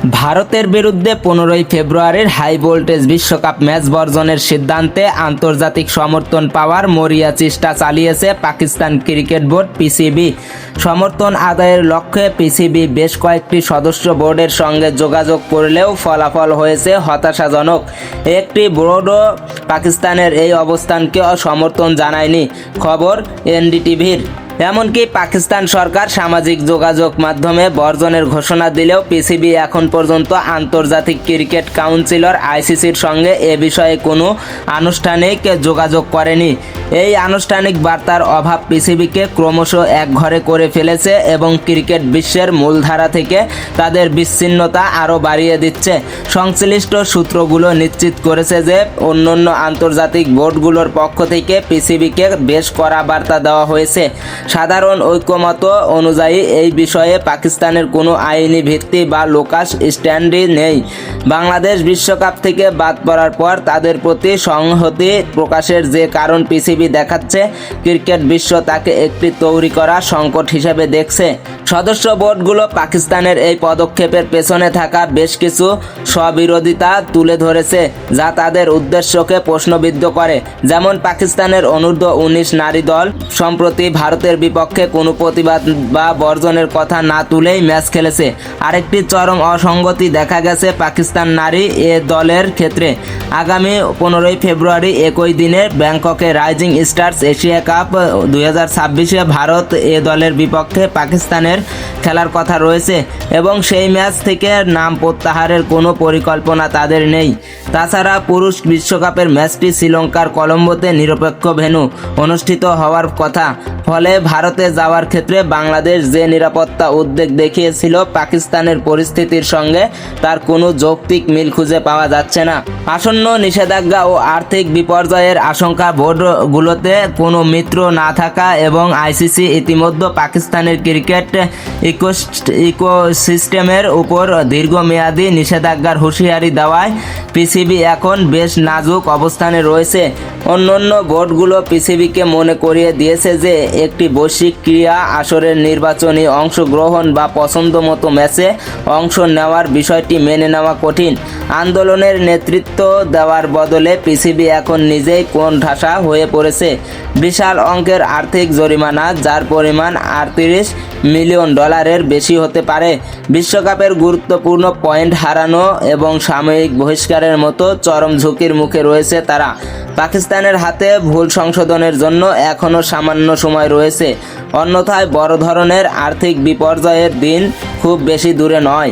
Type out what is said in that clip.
ভারতের বিরুদ্ধে 15ই ফেব্রুয়ারির হাই ভোল্টেজ বিশ্বকাপ ম্যাচ বর্জনের সিদ্ধান্তে আন্তর্জাতিক সমর্থন পাওয়ার মরিয়া চেষ্টা চালিয়েছে পাকিস্তান ক্রিকেট বোর্ড পিসিবি। সমর্থন আদায়ের লক্ষ্যে পিসিবি বেশ কয়েকটি সদস্য বোর্ডের সঙ্গে যোগাযোগ করলেও ফলাফল হয়েছে হতাশাজনক। একটি বোর্ডও পাকিস্তানের এই অবস্থানকে সমর্থন জানায়নি, খবর এনডিটিভির। এমনকি পাকিস্তান সরকার সামাজিক যোগাযোগ মাধ্যমে বর্জনের ঘোষণা দিলেও পিসিবি এখন পর্যন্ত আন্তর্জাতিক ক্রিকেট কাউন্সিলর আইসিসির সঙ্গে এ বিষয়ে কোনো আনুষ্ঠানিক যোগাযোগ করেনি। এই আনুষ্ঠানিক বার্তার অভাব পিসিবিকে ক্রমশ একঘরে করে ফেলেছে এবং ক্রিকেট বিশ্বের মূলধারা থেকে তাদের বিচ্ছিন্নতা আরও বাড়িয়ে দিচ্ছে। সংশ্লিষ্ট সূত্রগুলো নিশ্চিত করেছে যে অন্যান্য আন্তর্জাতিক বোর্ডগুলোর পক্ষ থেকে পিসিবিকে বেশ কড়া বার্তা দেওয়া হয়েছে। সাধারণ ঐক্যমত অনুযায়ী এই বিষয়ে পাকিস্তানের কোনো আইনি ভিত্তি বা লোকাস স্ট্যান্ডই নেই। বাংলাদেশ বিশ্বকাপ থেকে বাদ পড়ার পর তাদের প্রতি সংহতি প্রকাশের যে কারণ পিসিবি দেখাচ্ছে, ক্রিকেট বিশ্ব তাকে একটি তৈরি করা সংকট হিসেবে দেখছে। সদস্য বোর্ডগুলো পাকিস্তানের এই পদক্ষেপের পেছনে থাকা বেশ কিছু স্ববিরোধিতা তুলে ধরেছে, যা তাদের উদ্দেশ্যকে প্রশ্নবিদ্ধ করে। যেমন পাকিস্তানের অনূর্ধ্ব-19 নারী দল সম্প্রতি ভারতের বিপক্ষে কোনো প্রতিবাদ বা বর্জনের কথা না তুলেই ম্যাচ খেলেছে। আরেকটি চরম অসঙ্গতি দেখা গেছে পাকিস্তান নারী এ দলের ক্ষেত্রে। আগামী 15ই ফেব্রুয়ারি একই দিনে ব্যাংককে রাইজিং স্টার্স এশিয়া কাপ 2026-এ ভারত এ দলের বিপক্ষে পাকিস্তানের খেলার কথা রয়েছে এবং সেই ম্যাচ থেকে নাম প্রত্যাহারের কোনো পরিকল্পনা তাদের নেই। তাছাড়া পুরুষ বিশ্বকাপের ম্যাচটি শ্রীলঙ্কার কলম্বোতে নিরপেক্ষ ভেন্যু অনুষ্ঠিত হওয়ার কথা। ফলে ভারতে যাওয়ার ক্ষেত্রে বাংলাদেশ যে নিরাপত্তা উদ্বেগ দেখিয়েছিল, পাকিস্তানের পরিস্থিতির সঙ্গে তার কোনো যৌক্তিক মিল খুঁজে পাওয়া যাচ্ছে না। আসন্ন নিষেধাজ্ঞা ও আর্থিক বিপর্যয়ের আশঙ্কা, বোর্ডগুলোতে কোনো মিত্র না থাকা এবং আইসিসি ইতিমধ্যে পাকিস্তানের ক্রিকেট ইকোসিস্টেমের উপর দীর্ঘমেয়াদী নিষেধাজ্ঞার হুঁশিয়ারি দেওয়ায় পিসিবি এখন বেশ নাজুক অবস্থানে রয়েছে। অন্যান্য বোর্ডগুলো পিসিবিকে মনে করিয়ে দিয়েছে যে একটি বৈশ্বিক ক্রীড়া আসরের নির্বাচনী অংশগ্রহণ বা পছন্দমতো ম্যাচে অংশ নেওয়ার বিষয়টি মেনে নেওয়া কঠিন। আন্দোলনের নেতৃত্ব দেওয়ার বদলে পিসিবি এখন নিজেই কোণঠাসা হয়ে পড়েছে। বিশাল অঙ্কের আর্থিক জরিমানা, যার পরিমাণ $38 মিলিয়ন বেশি হতে পারে, বিশ্বকাপের গুরুত্বপূর্ণ পয়েন্ট হারানো এবং সাময়িক বহিষ্কারের মতো চরম ঝুঁকির মুখে রয়েছে তারা। পাকিস্তানের হাতে ভুল সংশোধনের জন্য এখনও সামান্য সময় রয়েছে, অন্যথায় বড় ধরনের আর্থিক বিপর্যয়ের দিন খুব বেশি দূরে নয়।